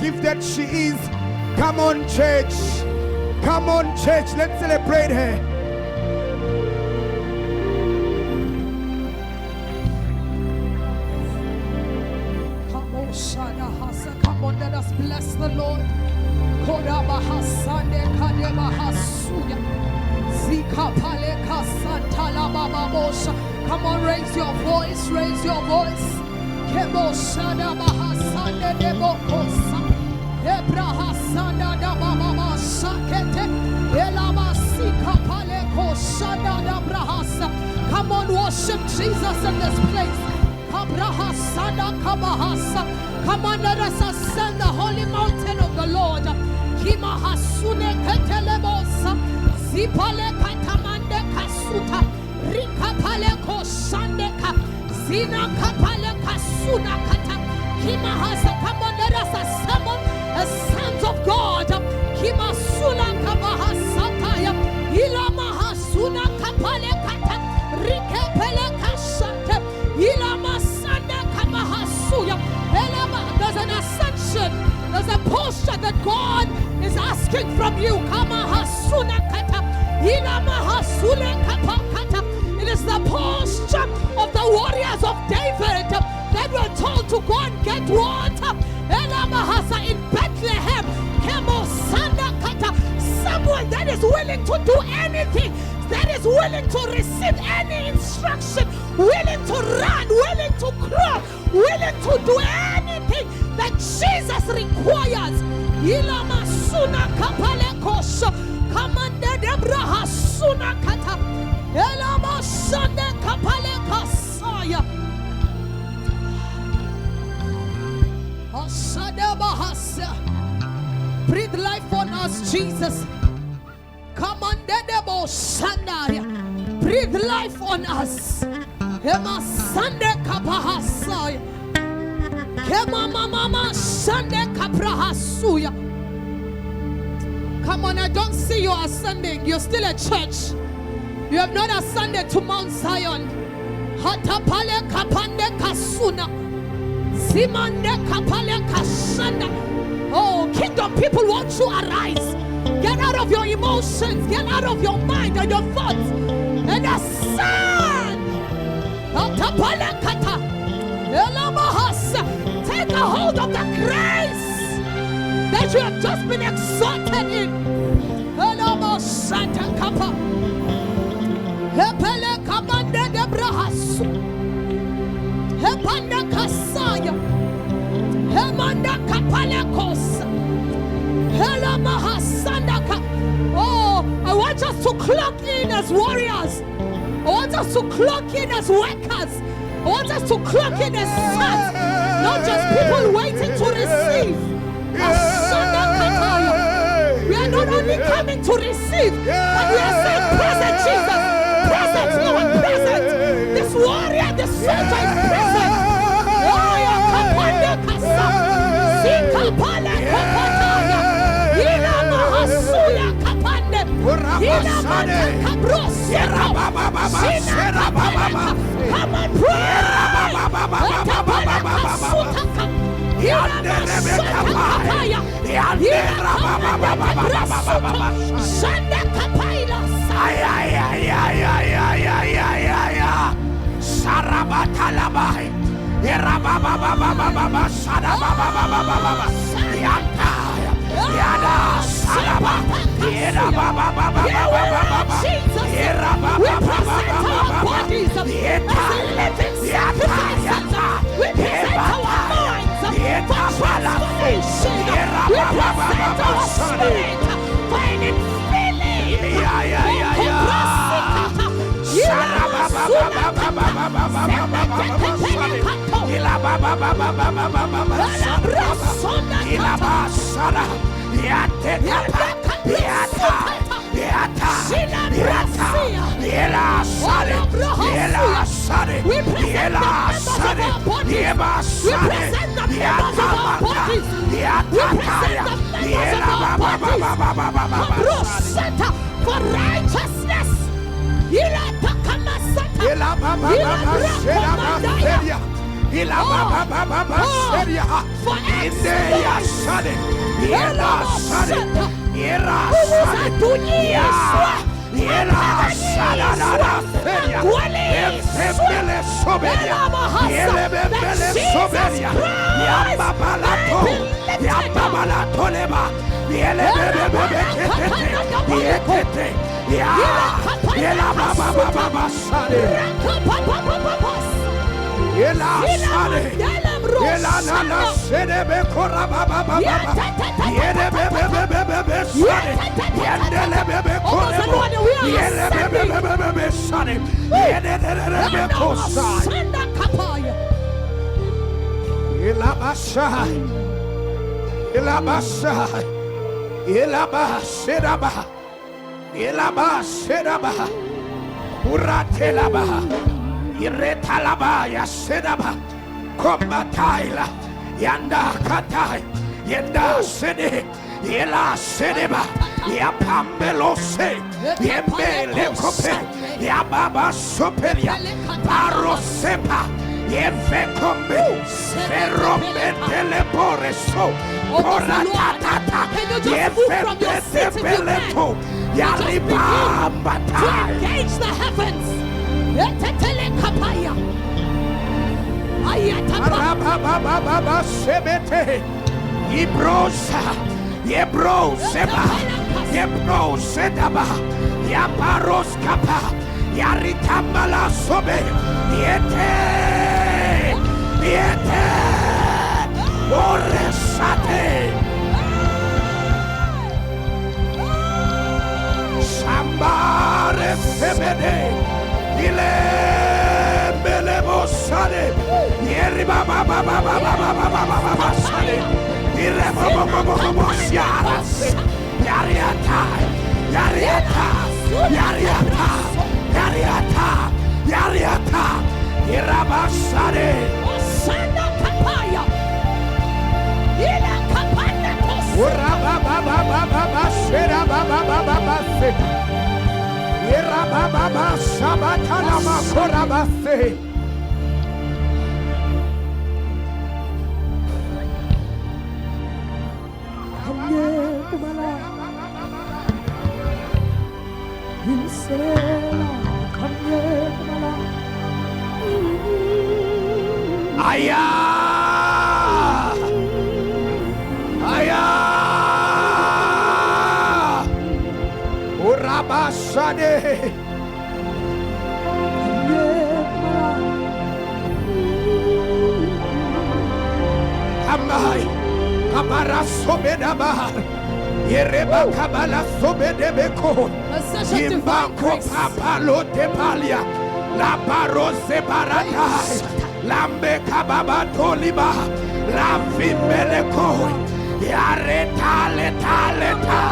gift that she is. Come on, church. Come on, church. Let's celebrate her. Come on, Shana Hasa. Come on, let us bless the Lord. Come on, raise your voice, raise your voice. Come on, worship Jesus in this place. Come on, let us ascend the holy mountain of the Lord. Kimahasune ketelebosa, zipale katamande kasuta, rikapale kosandeka, zina kapale kasuna kata, kimahasa. Come on, let us assemble as sons of God. Kimasuna kabahasataya, ilamahasuna kapale kata, rikapele kasante, ilamasande kabahasuya. There's an ascension. There's a posture that God is asking from you. It is the posture of the warriors of David that were told to go and get water in Bethlehem. Someone that is willing to do anything, that is willing to receive any instruction, willing to run, willing to crawl, willing to do anything that Jesus requires. Ilamasuna kapale kosha, kamande debraha suna kata, elamasande kapale kasaya. Asada bahasa. Breathe life on us, Jesus. Kamande debo sandaya. Breathe life on us. Ema sande kapahasaya. Come on, I don't see you ascending. You're still a church. You have not ascended to Mount Zion. Hatapale kapande kasuna. Simande kapale kasanda. Oh, kingdom people, won't you arise? Get out of your emotions. Get out of your mind and your thoughts. And ascend. Hatapale kata. Take a hold of the grace that you have just been exalted in. Santa Kappa. Hepele Kamanda de Brahas. Hepanda Kasaya. Hemanda Kapalekos. Hela Mahasandaka. Oh, I want us to clock in as warriors. I want us to clock in as workers. I want us to clock in as sons, not just people waiting to receive. We are not only coming to receive, but we are saying, present Jesus, present Lord, present. This warrior, this soldier is present. Come on, pray. For righteousness. Ila baba baba baseria. Indeya sade. Ila sade. Ira sade. Ira sade. Feria. Efebele soberia. Elebele soberia. Yambabalato. Yambabalato leba. Elebele kete. Ya. Ela baba baba sade. Ela sade. Ela nana sede be kora baba baba. Yede be sade. Yendele be kora. Yede be sade. Yede be kosa. Ela basai. Ela basai. Ela basedaba. Ela basedaba. Uratelaba. Iretalaba ya sedaba. Kombataila. Yanda katai. Yenda sede. Yela sedeba. Ya pambelose. Yembele kope. Ya baba soperia. Parosepa. Yefekombe. Ferombe teleporeso. Koratatata. Yefembe peleto. Yalibamba. Engage the heavens. Arababababa sebete. Ibrosa. Yebroseba. Yebrosedaba. Yaparoskapa. Yaritambala sobe. Yete. Oresate. Sambare sebede. Ile belebo sade. Yeri baba sade. Ile bobo siaras. Yariata. Irabasade. Sanda kapaya. Ila kapanda kosa. Urabababababa shera baba seta. Irabababa sabatana makorabase. Aya. Urabasade. Amai. Kabara sobedabar. Yereba kabala sobedebeko. Imbanko papalo tepalia. La barose baratai. Lambe kababa toliba. La vimeleko. Yareta leta.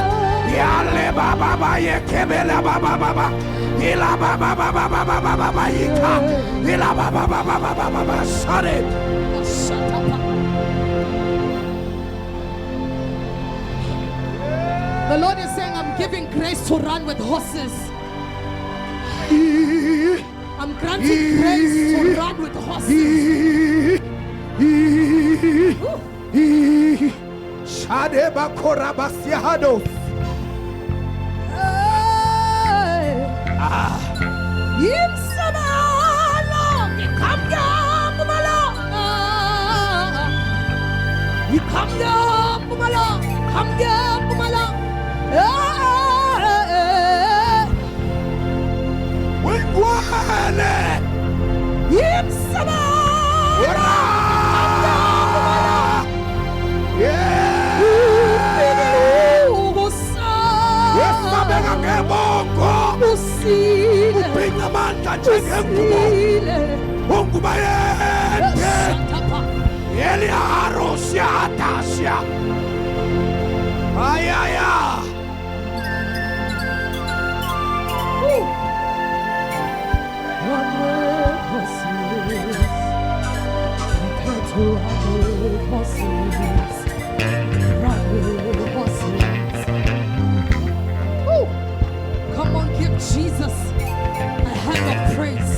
Yale baba ye kebela baba. Ila baba yika. Ila baba sare. The Lord is saying, I'm giving grace to run with horses. I'm granting grace to run with horses. Shadeba korabasiahado. Come on, give Jesus a hand of praise.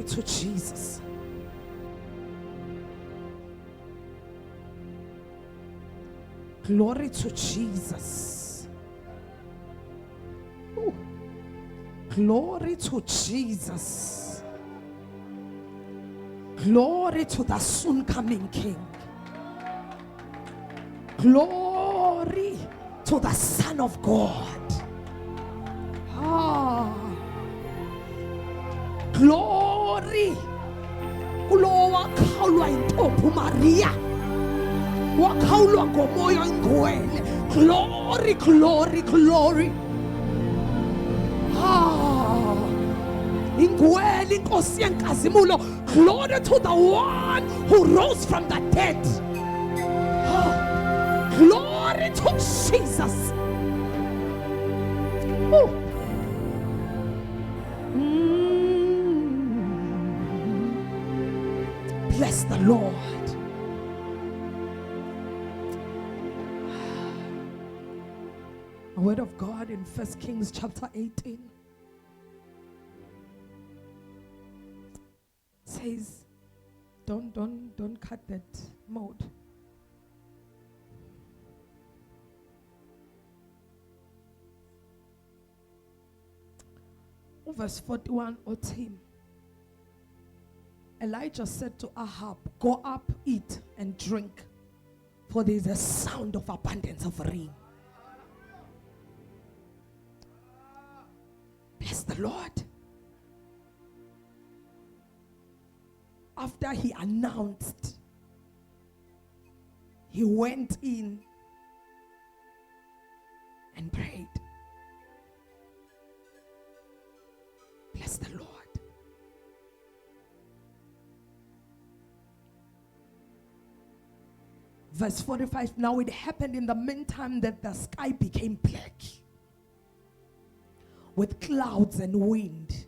to Jesus. Glory to Jesus. Ooh. Glory to Jesus. Glory to the soon coming King. Glory to the Son of God. Glory. Kulo wakhaulwa intombi Maria. Wakhaulwa ngomoya oyingcwele. Glory, glory, glory. Ingcwele inkosi yenkazimulo. Glory to the one who rose from the dead. Glory to Jesus. Ooh. Bless the Lord. A word of God in 1 Kings chapter 18 says, don't cut that mode. Verse 41, O team. Elijah said to Ahab, go up, eat and drink, for there is a sound of abundance of rain. Bless the Lord. After he announced, he went in and prayed. Bless the Lord. Verse 45, now it happened in the meantime that the sky became black with clouds and wind,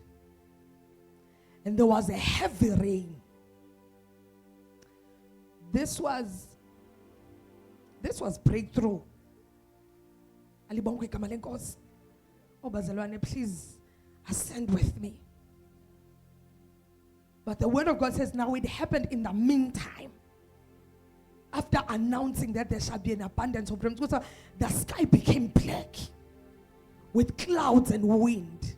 and there was a heavy rain. This was breakthrough. Alibonke igama lenkosi. Obazalwane, please ascend with me. But the word of God says, now it happened in the meantime. After announcing that there shall be an abundance of rain, the sky became black with clouds and wind,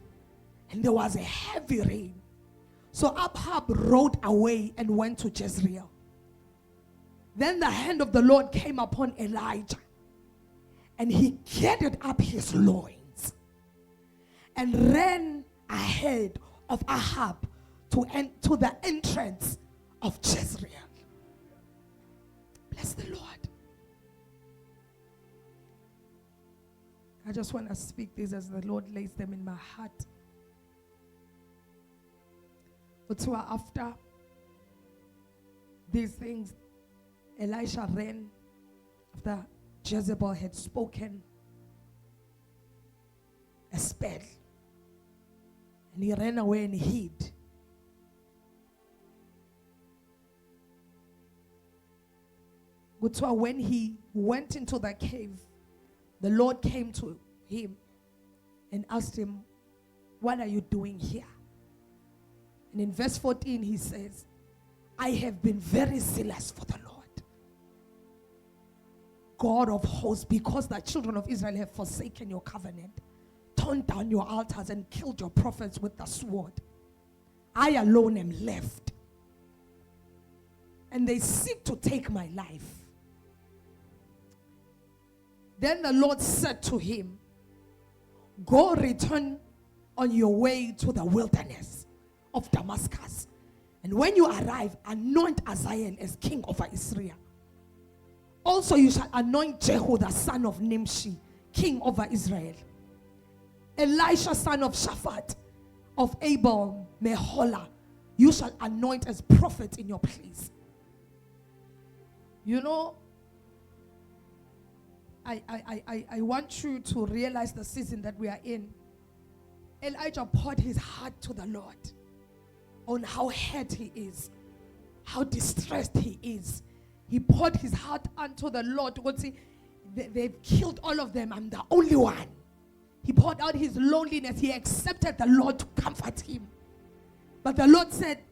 and there was a heavy rain. So Ahab rode away and went to Jezreel. Then the hand of the Lord came upon Elijah, and he gathered up his loins and ran ahead of Ahab to the entrance of Jezreel. Bless the Lord. I just want to speak these as the Lord lays them in my heart. But so after these things, Elisha ran after Jezebel had spoken a spell. And he ran away and hid. So when he went into the cave, the Lord came to him and asked him, what are you doing here? And in verse 14 he says, I have been very zealous for the Lord, God of hosts, because the children of Israel have forsaken your covenant, torn down your altars, and killed your prophets with the sword. I alone am left, and they seek to take my life. Then the Lord said to him, go return on your way to the wilderness of Damascus. And when you arrive, anoint Azael as king over Israel. Also you shall anoint Jehu the son of Nimshi, king over Israel. Elisha son of Shaphat of Abel Meholah, you shall anoint as prophet in your place. You know, I want you to realize the season that we are in. Elijah poured his heart to the Lord on how hurt he is, how distressed he is. He poured his heart unto the Lord. They've killed all of them. I'm the only one. He poured out his loneliness. He accepted the Lord to comfort him. But the Lord said,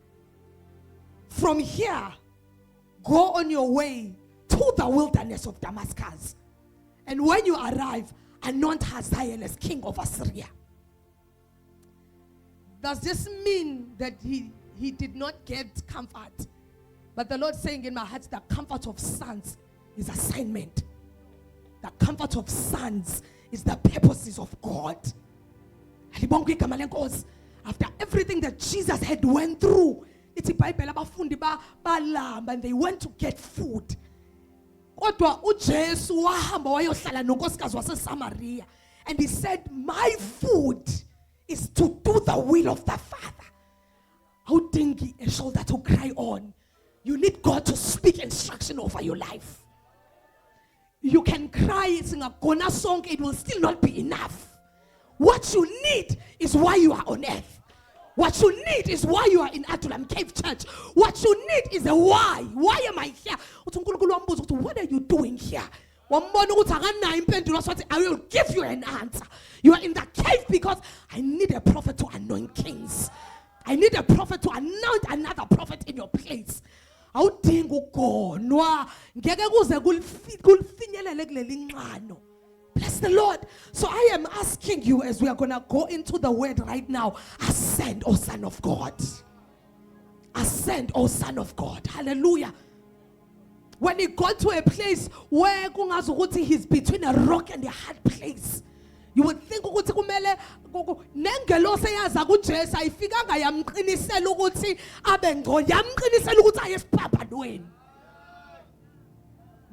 from here, go on your way to the wilderness of Damascus. And when you arrive, anoint Hazael as king of Assyria. Does this mean that he did not get comfort? But the Lord saying in my heart, the comfort of sons is assignment. The comfort of sons is the purposes of God. After everything that Jesus had went through, and they went to get food. And he said, my food is to do the will of the Father. How dingy a shoulder to cry on. You need God to speak instruction over your life. You can cry, sing a Gona song, it will still not be enough. What you need is why you are on earth. What you need is why you are in Adulam Cave Church. What you need is a why. Why am I here? What are you doing here? I will give you an answer. You are in the cave because I need a prophet to anoint kings. I need a prophet to anoint another prophet in your place. Bless the Lord. So I am asking you, as we are going to go into the word right now, ascend, O Son of God. Ascend, O Son of God. Hallelujah. When he got to a place where he's between a rock and a hard place, you would think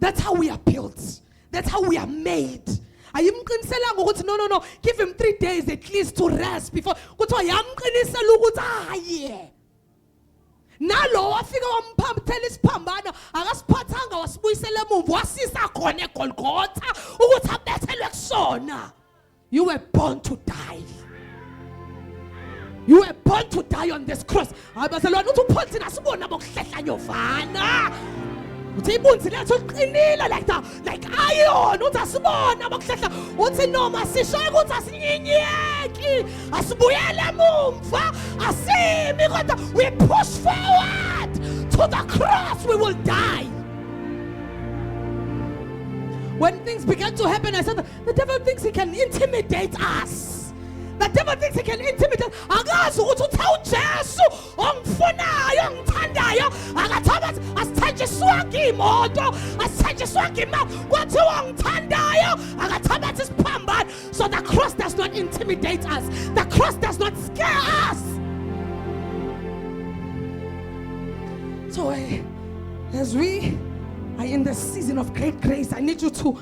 that's how we are built. That's how we are made. No. Give him 3 days at least to rest before. Nalo wafika wamphamthela isiphambano akasiphathanga wasibuyisela emuva wasisa khona eGolgotha ukuthi abethelwe kusona. You were born to die. You were born to die on this cross. Abazalwane uthi uPaul thina sibona bokuhlehla nyovana. Uthi ibunzi lethu liqinile like iron. Uthi asibona bokuhlehla. Uthi noma sishoye ukuthi asinyinyeki. Asibuyele emumva. Asimi kodwa we push forward to the cross. We will die. When things began to happen, I said, the devil thinks he can intimidate us. The devil thinks he can intimidate. Akazi ukuthi utha uJesu ongifunayo ongithandayo akathabathi asithenjiswa ngimoto asithenjiswa ngimali kwathiwa ongithandayo akathabathi isiphambano. So the cross does not intimidate us. The cross does not scare us. So as we are in the season of great grace, I need you to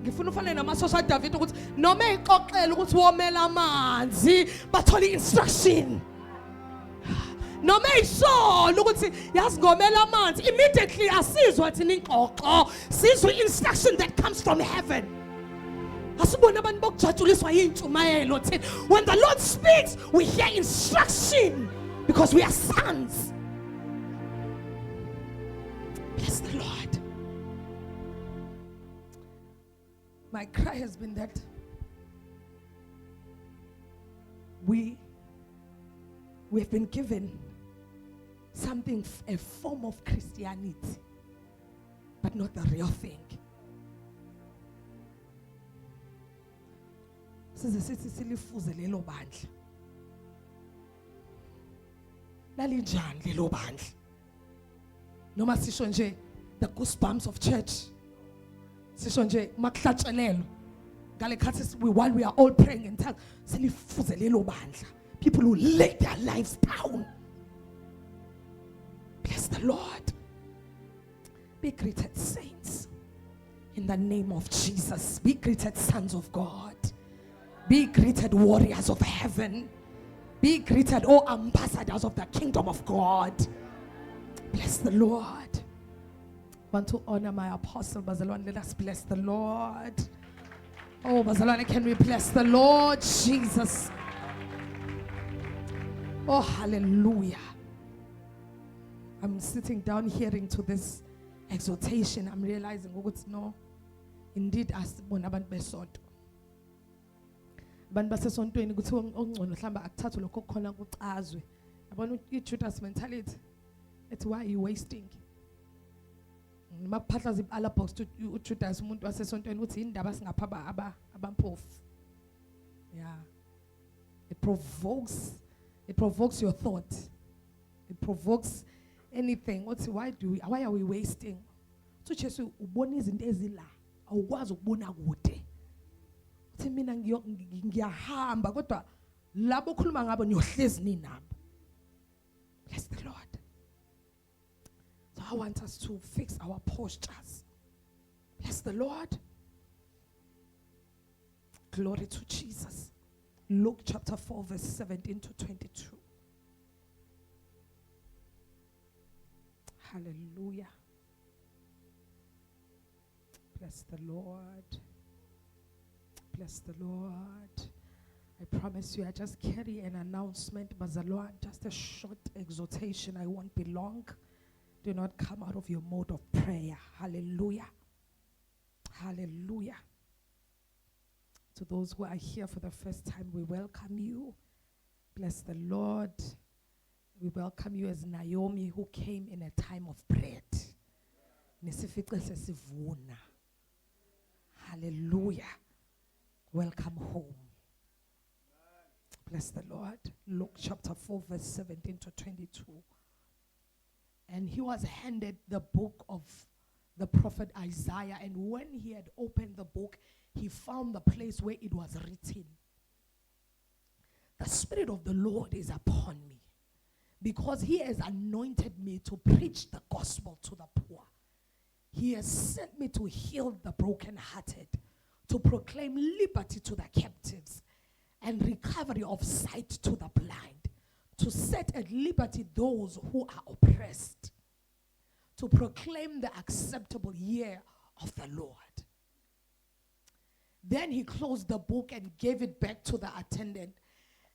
ngifuna ufane namasosha David ukuthi noma ixoxela ukuthi womela amanzi bathole instruction. Noma ishola ukuthi yazi ngomela amanzi immediately asizwa thina ingxoxo sizwe instruction that comes from heaven. Asibona abantu bokujatshuliswa yintshumayelo thina. When the Lord speaks, we hear instruction because we are sons. Bless the Lord. My cry has been that we have been given something, a form of Christianity, but not the real thing. Size sithi silifuze lelo bandla. Lalinjani lelo bandla? Noma sisho nje the goosebumps of church. Sisho nje makuhlatshelelo. Ngale khathi while we are all praying in tongues, silifuze lelo bandla. People who lay their lives down. Bless the Lord. Be greeted, saints. In the name of Jesus. Be greeted, sons of God. Be greeted, warriors of heaven. Be greeted, all ambassadors of the kingdom of God. Bless the Lord. I want to honor my apostle Bazalwane. Let us bless the Lord. Oh, Bazalwane, can we bless the Lord Jesus? Oh, hallelujah. I'm sitting down hearing to this exhortation. I'm realizing, no, indeed, as abantu besonto. Abantu basesontweni kuthiwa ongcono mhlamba akuthathu lokho khona kucazwe. Yabona i-Judas mentality. It's why you wasting. Maphatlaza ibala box to uJudas umuntu wasesontweni uthi indaba singapha abampofu. Yeah. It provokes your thought. It provokes anything. Why are we wasting? So Jesu ubona izinto ezila awukwazi ukubona kude. Uthi mina ngiyahamba kodwa labo okhuluma ngabo niyohlezi ninabo. Bless the Lord. So I want us to fix our postures. Bless the Lord. Glory to Jesus. Luke chapter 4 verse 17 to 22. Hallelujah. Bless the Lord. Bless the Lord. I promise you, I just carry an announcement, Bazalwan, just a short exhortation. I won't be long. Do not come out of your mode of prayer. Hallelujah. Hallelujah. To those who are here for the first time, we welcome you. Bless the Lord. We welcome you as Naomi, who came in a time of bread. Hallelujah. Welcome home. Bless the Lord. Luke chapter 4 verse 17 to 22. And he was handed the book of the prophet Isaiah. And when he had opened the book, he found the place where it was written, "The Spirit of the Lord is upon me, because he has anointed me to preach the gospel to the poor. He has sent me to heal the brokenhearted, to proclaim liberty to the captives and recovery of sight to the blind, to set at liberty those who are oppressed, to proclaim the acceptable year of the Lord." Then he closed the book and gave it back to the attendant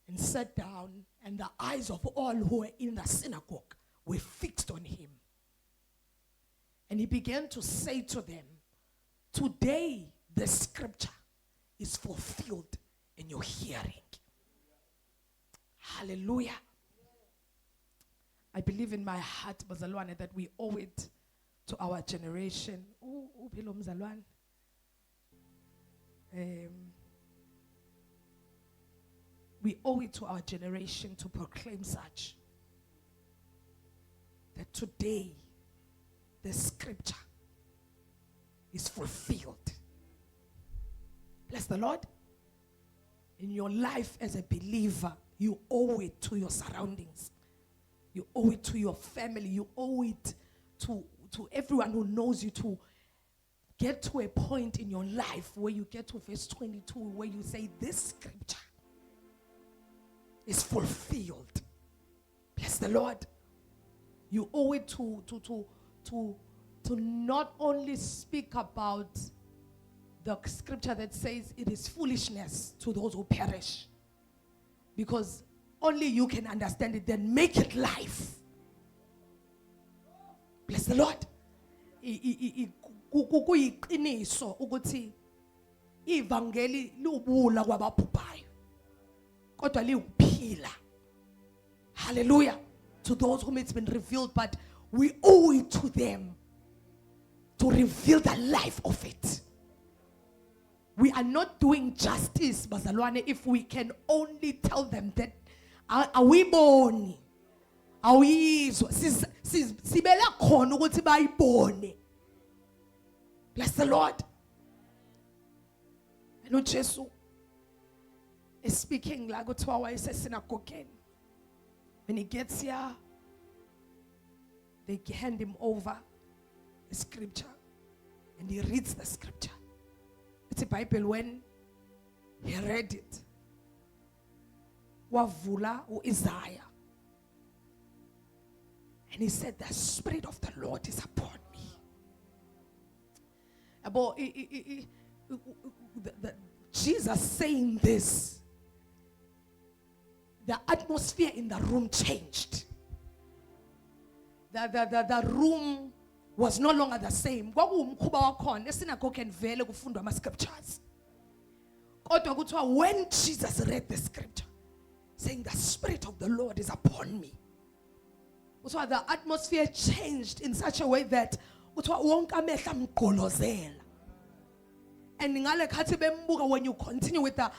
and sat down, and the eyes of all who were in the synagogue were fixed on him. And he began to say to them, "Today the scripture is fulfilled in your hearing." Hallelujah. I believe in my heart, Bazalwane, that we owe it to our generation. Hello, Mzalwane. We owe it to our generation to proclaim such, that today the scripture is fulfilled. Bless the Lord. In your life as a believer, you owe it to your surroundings. You owe it to your family. You owe it to everyone who knows you, to get to a point in your life where you get to verse 22, where you say, "This scripture is fulfilled." Bless the Lord. You owe it to not only speak about the scripture that says it is foolishness to those who perish, because only you can understand it, then make it life. Bless the Lord. Kuyiqiniso ukuthi ivangeli libula kwababhubhayo kodwa liwuphila. Hallelujah. To those whom it's been revealed, but we owe it to them to reveal the life of it. We are not doing justice, Bazalwane, if we can only tell them that awuyiboni, awuyizwa, sibela khona ukuthi bayibone. Bless the Lord. I know Jesus is speaking like kuthiwa wayesesinagoge. When he gets here, they hand him over the scripture and he reads the scripture. It's a Bible. When he read it, wavula Isaiah, and he said, "The Spirit of the Lord is upon me." About Jesus saying this, the atmosphere in the room changed. The room was no longer the same. Scriptures. When Jesus read the scripture, saying, "The Spirit of the Lord is upon me," So the atmosphere changed in such a way that wonke amehla amgqolozela. And ngale khathi bembuka, when you continue with the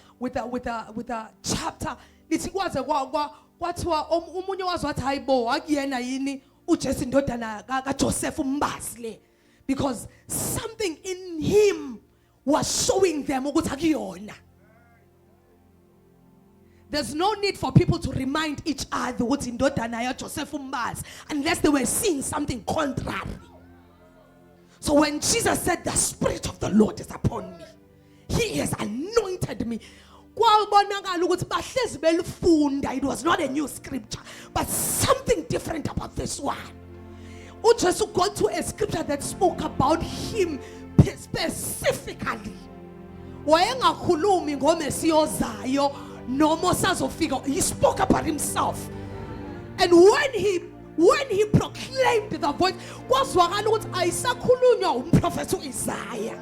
chapter, lithi kwaze kwathiwa umunye wazi wathi hayibo akuyena yini uJesu indodana kaJoseph umbazi le, because something in him was showing them ukuthi akuyona. There's no need for people to remind each other ukuthi indodana yaJoseph umbazi unless they were seeing something contrary. So when Jesus said, the Spirit of the Lord is upon me, He has anointed me. It was not a new scripture, but something different about this one. We just got to a scripture that spoke about him specifically. He spoke about himself. And when he proclaimed the voice, prophet Isaiah,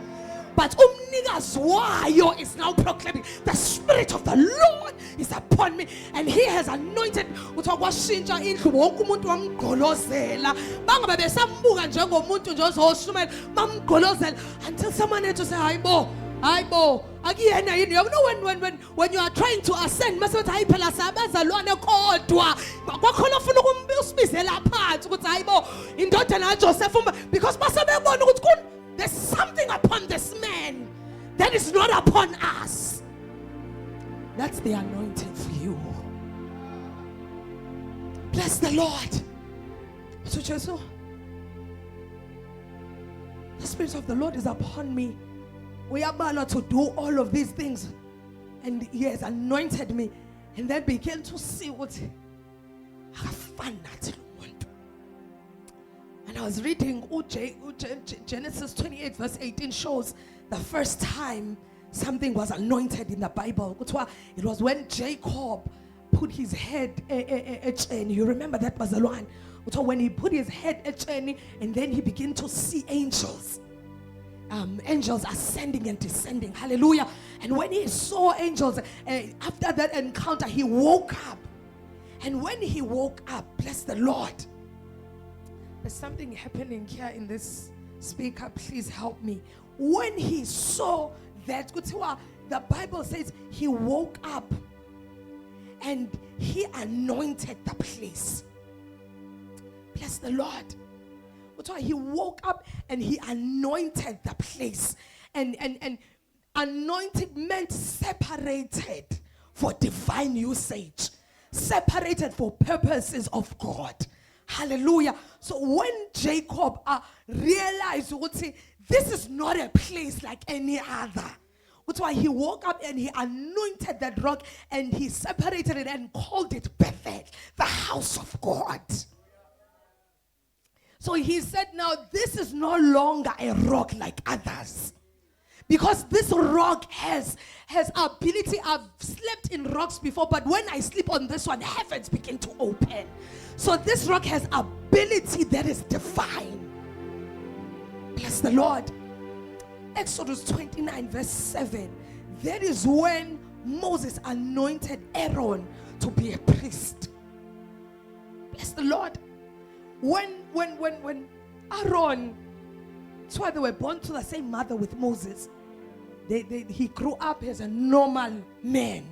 but umnikazi is now proclaiming, the Spirit of the Lord is upon me, and He has anointed. Until someone had to say, Aibo. You know, when you are trying to ascend, because there's something upon this man that is not upon us. That's the anointing for you. Bless the Lord. So Jesus, the Spirit of the Lord is upon me. We are bound to do all of these things, and He has anointed me. And then began to see what fun that. And I was reading Genesis 28 verse 18 shows the first time something was anointed in the Bible. It was when Jacob put his head a chain. You remember that was the one. When he put his head a chain, and then he began to see angels. Angels ascending and descending. Hallelujah. And when he saw angels, after that encounter, he woke up. And when he woke up, bless the Lord, there's something happening here in this speaker. Please help me. When he saw that, the Bible says he woke up and he anointed the place. Bless the Lord. He woke up and he anointed the place. And anointed meant separated for divine usage, separated for purposes of God. Hallelujah. So when Jacob realized, this is not a place like any other, that's why he woke up and he anointed that rock and he separated it and called it Bethel, the house of God. So he said, now this is no longer a rock like others, because this rock has ability. I've slept in rocks before, but when I sleep on this one, heavens begin to open. So this rock has ability that is divine. Bless the Lord. Exodus 29 verse 7. That is when Moses anointed Aaron to be a priest. Bless the Lord. When Aaron, that's why they were born to the same mother with Moses. He grew up as a normal man.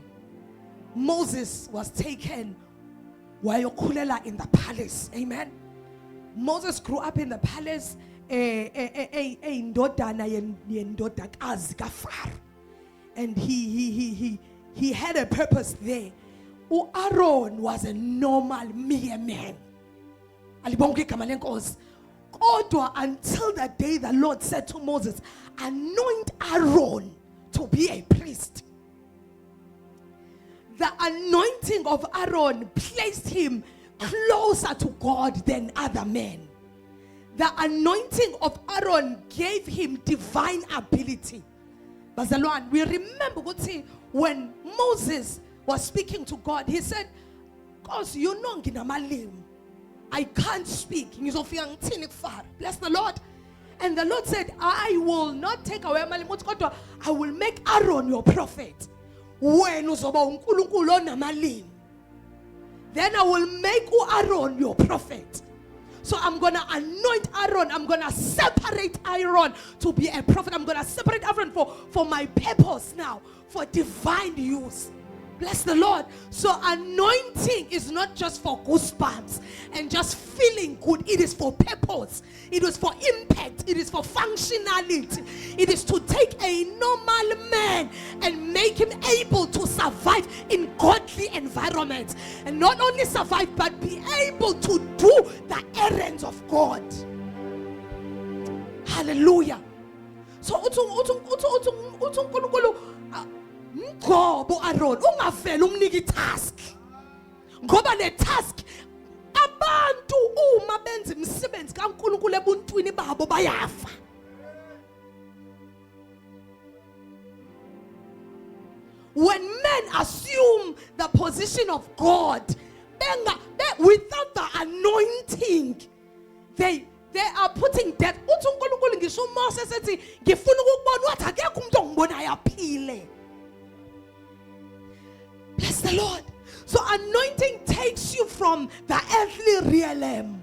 Moses was taken Wayokulela in the palace. Amen. Moses grew up in the palace. And he had a purpose there. Aaron was a normal mere man. Until the day the Lord said to Moses, anoint Aaron to be a priest. The anointing of Aaron placed him closer to God than other men. The anointing of Aaron gave him divine ability. Bazalwan, we remember when Moses was speaking to God, he said, "Cause you know I can't speak. Bless the Lord." And the Lord said, I will not take away my limit. I will make Aaron your prophet. Then I will make Aaron your prophet. So I'm going to anoint Aaron. I'm going to separate Aaron to be a prophet. I'm going to separate Aaron for my purpose now, for divine use. Bless the Lord. So anointing is not just for goosebumps and just feeling good. It is for purpose. It is for impact. It is for functionality. It is to take a normal man and make him able to survive in godly environments. And not only survive, but be able to do the errands of God. Hallelujah. So ngoba Aaron ungavela umnika itask ngoba le task abantu uma benza imisebenzi kaNkulunkulu ebuntwini babo bayafa. When men assume the position of God without the anointing, they are putting death. Uthi uNkulunkulu ngisho uMoses ethi ngifuna ukubona wathi akekho umuntu ongibonayo aphile. Bless the Lord. So anointing takes you from the earthly realm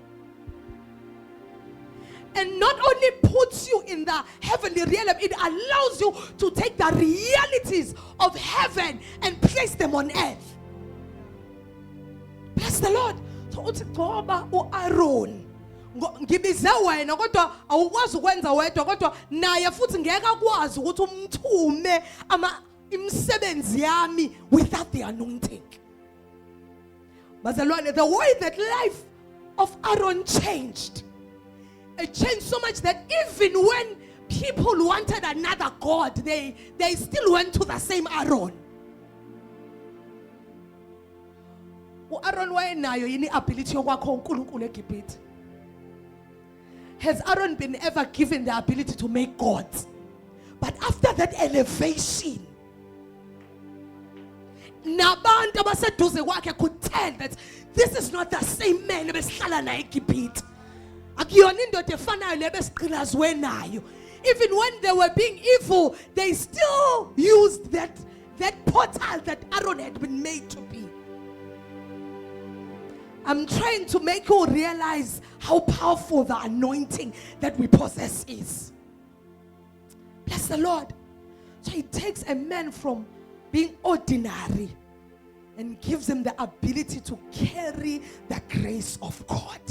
and not only puts you in the heavenly realm, it allows you to take the realities of heaven and place them on earth. Bless the Lord. So uthi ngoba uAaron ngibize wena kodwa awukwazi ukwenza wedwa kodwa naye futhi ngeke akwazi ukuthi umthume imisebenzi yami without the anointing. Bazalwane, the way that life of Aaron changed, it changed so much that even when people wanted another god, they still went to the same Aaron. uAaron wayenayo yini ability yokwakha uNkulunkulu eGibhithe? Has Aaron been ever given the ability to make gods? But after that elevation, nabantu abaseduze kwakhe could tell that this is not the same man ebesihlala naye eGibhithe. Akuyona indoda efanayo lebesiqilazwe nayo. Even when they were being evil, they still used that portal that Aaron had been made to be. I'm trying to make you realize how powerful the anointing that we possess is. Bless the Lord. So it takes a man from being ordinary and gives him the ability to carry the grace of God.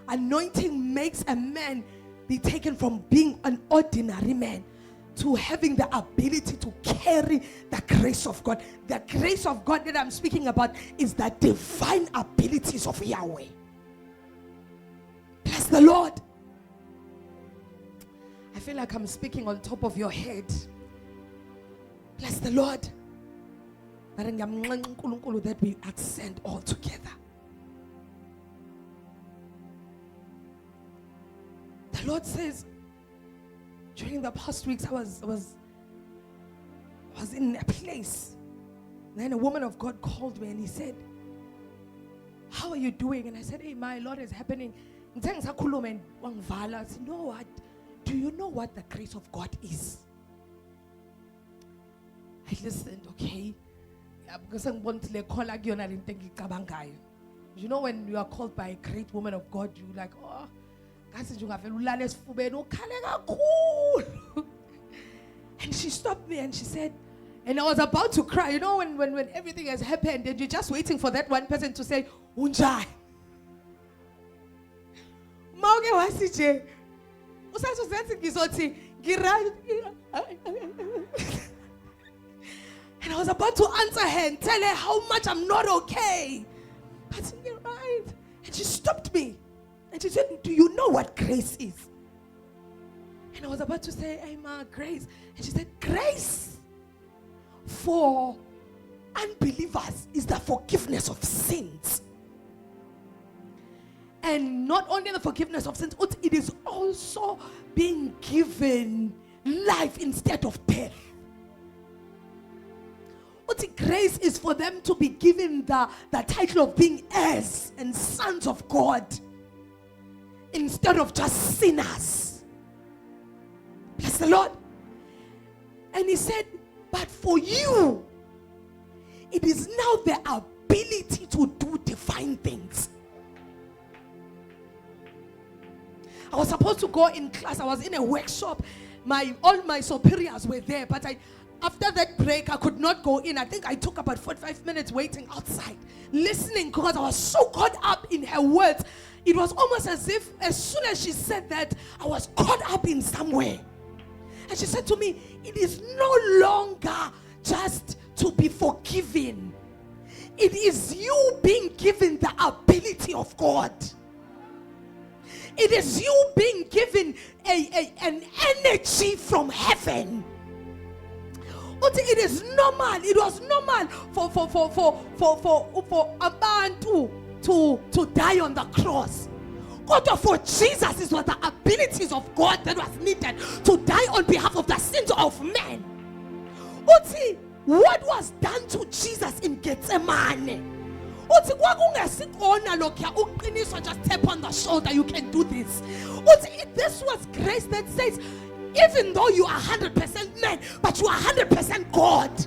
Anointing makes a man be taken from being an ordinary man to having the ability to carry the grace of God. The grace of God that I'm speaking about is the divine abilities of Yahweh. Bless the Lord. I feel like I'm speaking on top of your head. Bless the Lord. That we ascend all together. The Lord says, during the past weeks, I was in a place. And then a woman of God called me and he said, how are you doing? And I said, hey, my Lord, is happening. I said, no, what? Do you know what the grace of God is? I listened, okay. Because you know, when you are called by a great woman of God, you like, oh, and she stopped me and she said, and I was about to cry. You know, when everything has happened and you're just waiting for that one person to say, Unjai. And I was about to answer her and tell her how much I'm not okay. But you're right. And she stopped me. And she said, do you know what grace is? And I was about to say, hey, ma, grace. And she said, grace for unbelievers is the forgiveness of sins. And not only the forgiveness of sins, it is also being given life instead of death. Grace is for them to be given the title of being heirs and sons of God instead of just sinners. Bless the Lord. And he said, but for you, it is now the ability to do divine things. I was supposed to go in class. I was in a workshop. All my superiors were there, but after that break, I could not go in. I think I took about 45 minutes waiting outside, listening, because I was so caught up in her words. It was almost as if as soon as she said that, I was caught up in somewhere. And she said to me, it is no longer just to be forgiven. It is you being given the ability of God. It is you being given an energy from heaven. It is normal. It was normal for abantu to die on the cross. But for Jesus, it was the abilities of God that was needed to die on behalf of the sins of men. What was done to Jesus in Gethsemane? Just tap on the shoulder, you can do this. This was grace that says, even though you are 100% man, but you are 100% God.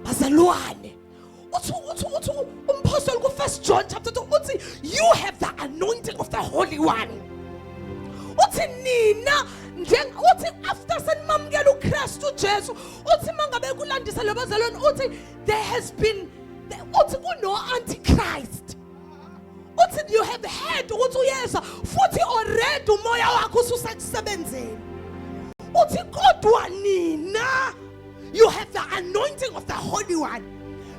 Bazalwane, Apostle 1 John chapter 2, you have the anointing of the Holy One. After senimamukela uKristu Jesu, mangabe kulandisa labazalwane, there has been no antichrist. You have heard yes, futhi already umoya wakho ususekusebenzeni. Kodwa nina, you have the anointing of the Holy One.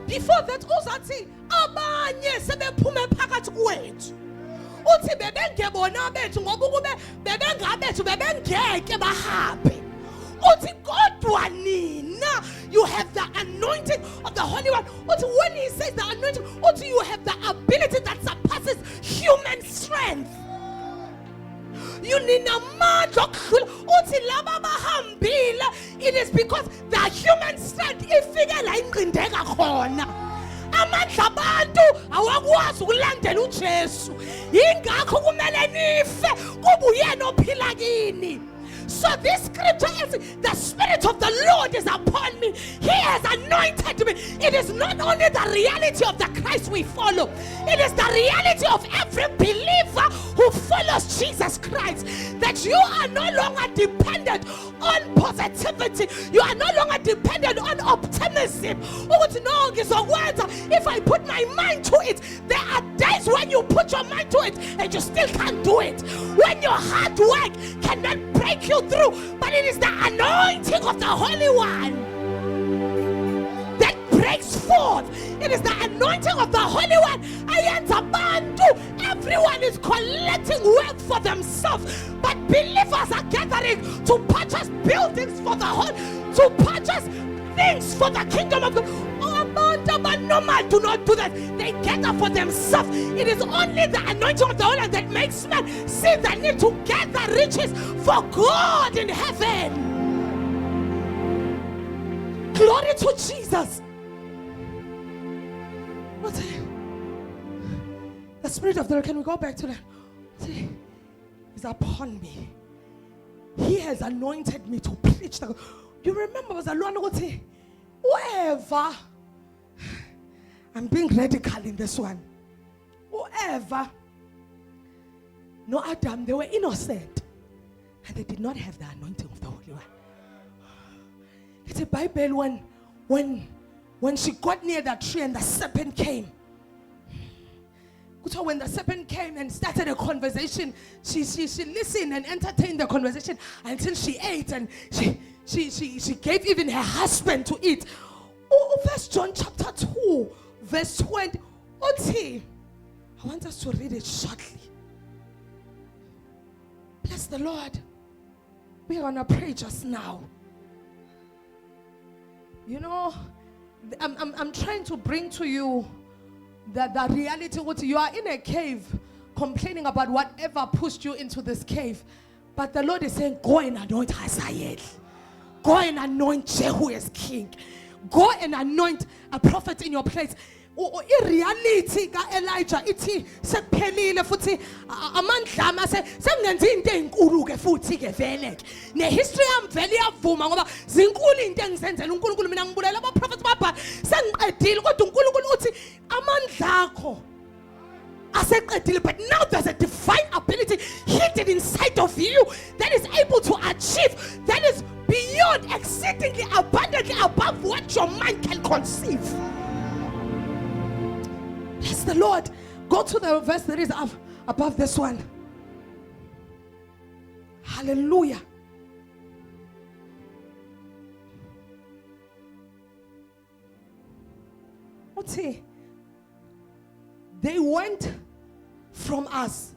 Before that, uzathi abanye sebephume phakathi kwethu. Bebengebona bethu ngoba kube bebengabethu bebengeke bahambe. Kodwa nina, you have the anointing of the Holy One. When he says the anointing, you have the ability that surpasses human strength. You need a man. It is because the human strength is amandla abantu awakwazi ukulandela uJesu. Ingakho kumele nife kube uyena ophila kini. So this scripture is, the Spirit of the Lord is upon me. He has anointed me. It is not only the reality of the Christ we follow, it is the reality of every believer who follows Jesus Christ, that you are no longer dependent on positivity. You are no longer dependent on optimism. If I put my mind to it, there are days when you put your mind to it and you still can't do it. When your hard work cannot break you through, but it is the anointing of the Holy One that breaks forth. It is the anointing of the Holy One. Everyone is collecting wealth for themselves, but believers are gathering to purchase buildings for the whole, to purchase things for the kingdom of God. Normal do not do that. They gather for themselves. It is only the anointing of the Holy One that makes men see the need to gather riches for God in heaven. Glory to Jesus. The Spirit of the Lord, can we go back to that? Is upon me. He has anointed me to preach the gospel. You remember, whoever, I'm being radical in this one. Whoever, no Adam, they were innocent and they did not have the anointing of the Holy One. It's a Bible when she got near that tree and the serpent came. So when the serpent came and started a conversation, she listened and entertained the conversation until she ate, and she gave even her husband to eat. 1 John chapter 2 verse 20. I want us to read it shortly. Bless the Lord. We're gonna pray just now. You know, I'm trying to bring to you the reality. You are in a cave complaining about whatever pushed you into this cave, but the Lord is saying, go and anoint Hazael. Go and anoint Jehu as king. Go and anoint a prophet in your place. Reality ka Elijah ithi sekuphelile futhi amandla ama sengenza into ezinkulu ke futhi ke vele ke ne history yami vele iyavuma ngoba zinkulu into engizenzela uNkulunkulu. Mina ngibulela aba prophets babha sengiqedile, kodwa uNkulunkulu uthi amandla akho But now there's a divine ability hidden inside of you that is able to achieve, that is beyond, exceedingly abundantly above what your mind can conceive. Bless the Lord. Go to the verse that is above this one. Hallelujah. Okay. They went from us.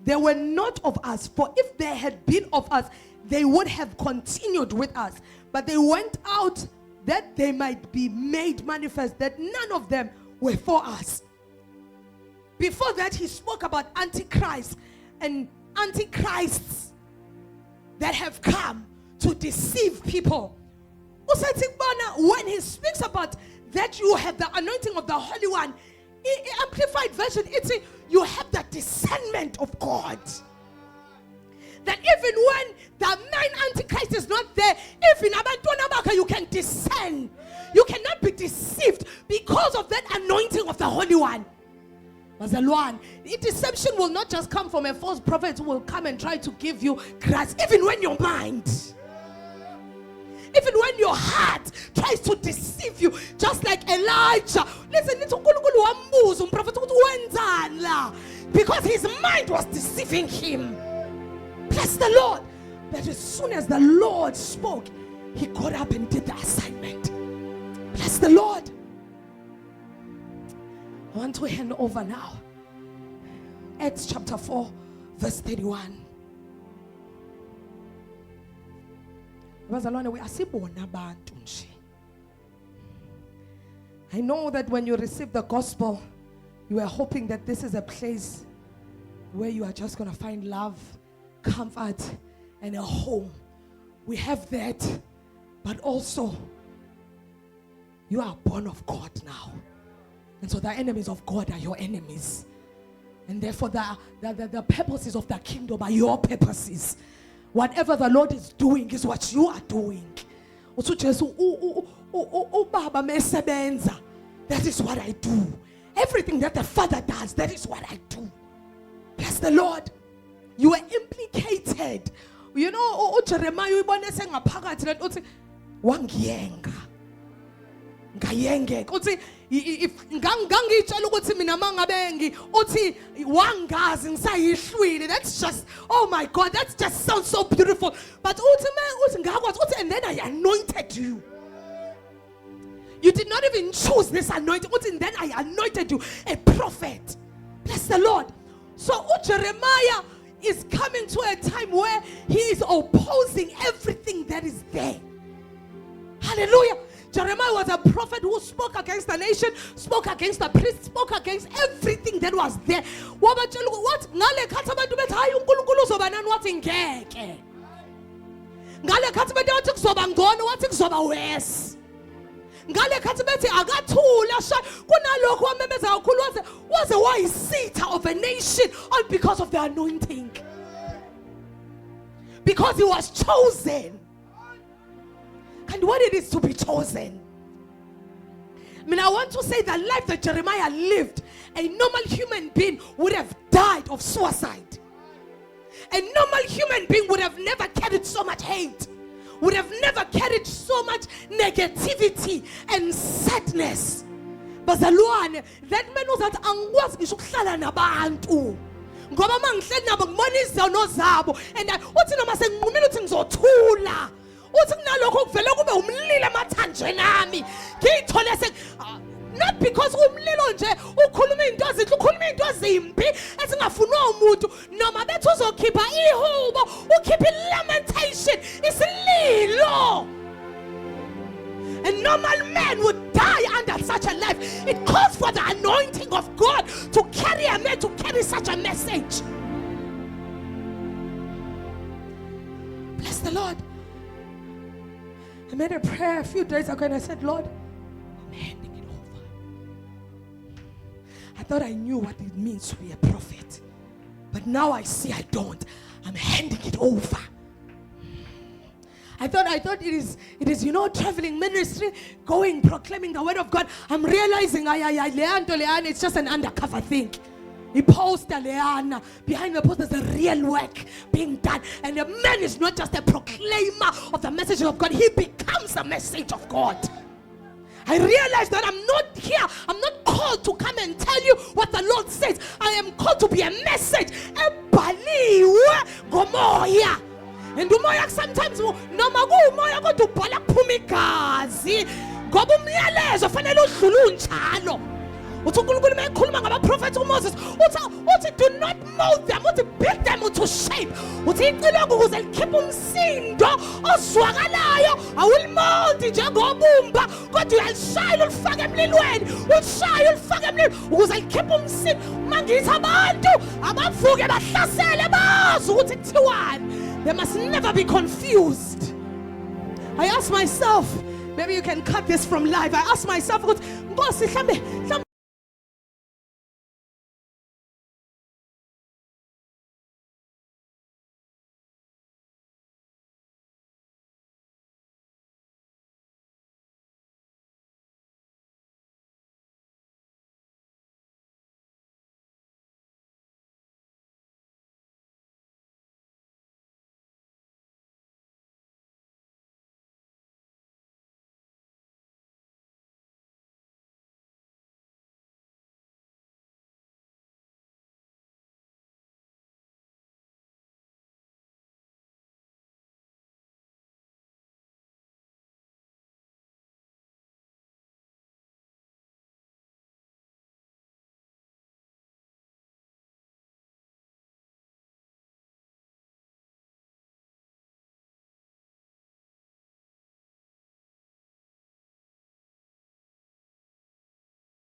They were not of us. For if they had been of us, they would have continued with us. But they went out that they might be made manifest, that none of them were for us. Before that, he spoke about Antichrist and Antichrists that have come to deceive people. When he speaks about that you have the anointing of the Holy One, Amplified version, it's you have the discernment of God. That even when the main Antichrist is not there, even you can discern. You cannot be deceived because of that anointing of the Holy One. The deception will not just come from a false prophet who will come and try to give you grace, even when your mind, even when your heart tries to deceive you, just like Elijah. Listen, because his mind was deceiving him. Bless the Lord. But as soon as the Lord spoke, he got up and did the assignment. Bless the Lord. I want to hand over now. Acts chapter 4, verse 31. I know that when you receive the gospel, you are hoping that this is a place where you are just going to find love, comfort, and a home. We have that, but also you are born of God now. And so the enemies of God are your enemies. And therefore the purposes of the kingdom are your purposes. Whatever the Lord is doing is what you are doing. That is what I do. Everything that the Father does, that is what I do. Bless the Lord. You are implicated. You know, Jeremiah ngayenge uthi ngangitshela ukuthi mina mangabengi uthi wangazi ngisayihlwile. That's just, oh my God, that just sounds so beautiful. But uthi ngakwazi uthi, and then I anointed you. You did not even choose this anointing. And then I anointed you a prophet. Bless the Lord. So Jeremiah is coming to a time where he is opposing everything that is there. Hallelujah. Jeremiah was a prophet who spoke against the nation, spoke against the priests, spoke against everything that was there. What? Ngale khathi abantu bethi hayi uNkulunkulu uzoba nani wathi ngeke. Ngale khathi bethi wathi kuzoba ngcono wathi kuzoba worse. Ngale khathi bethi akathula sha kunalokho wamemeza kakhulu waze wayisitha of a nation, all because of the anointing. Because he was chosen. And what it is to be chosen. I want to say the life that Jeremiah lived, a normal human being would have died of suicide. A normal human being would have never carried so much hate, would have never carried so much negativity and sadness. But the Lord, that man was that angwas ngishukuhlala nabantu. Ngoba mangihleli nabo ngibona izono zabo and uthi noma senginqumile uthi ngizothula. Not because umlilo nje ukhuluma into ezinhle ukhuluma into ezimbi ezingafunwa umuntu noma bethi uzokhipha ihubo ukhipha lamentation isililo. A normal man would die under such a life. It calls for the anointing of God to carry a man to carry such a message. Bless the Lord. I made a prayer a few days ago and I said, Lord, I'm handing it over. I thought I knew what it means to be a prophet. But now I see I don't. I'm handing it over. I thought it is, traveling ministry, going, proclaiming the word of God. I'm realizing it's just an undercover thing. Poster Leana. Behind the poster, there's a real work being done. And the man is not just a proclaimer of the message of God, he becomes the message of God. I realize that I'm not here. I'm not called to come and tell you what the Lord says. I am called to be a message. And umoya sometimes noma kuumoya kodwa ubhala kuphuma igazi ngoba umyalezo fanele udlule unjalo. Uthi uNkulunkulu mayekhuluma ngaba-prophets uMoses uthi do not mold them, uthi build them into shape. Uthi icilongo ukuze likhiphe umsindo ozwakalayo awulimoldi njengobumba kodwa uyalishayela ulifake emlilweni, ulishaye ulifake emlilweni ukuze likhiphe umsindo. Uma ngithi abantu abavuke bahlasele bazi ukuthi kuthiwani. They must never be confused. I ask myself, maybe you can cut this from live. I ask myself,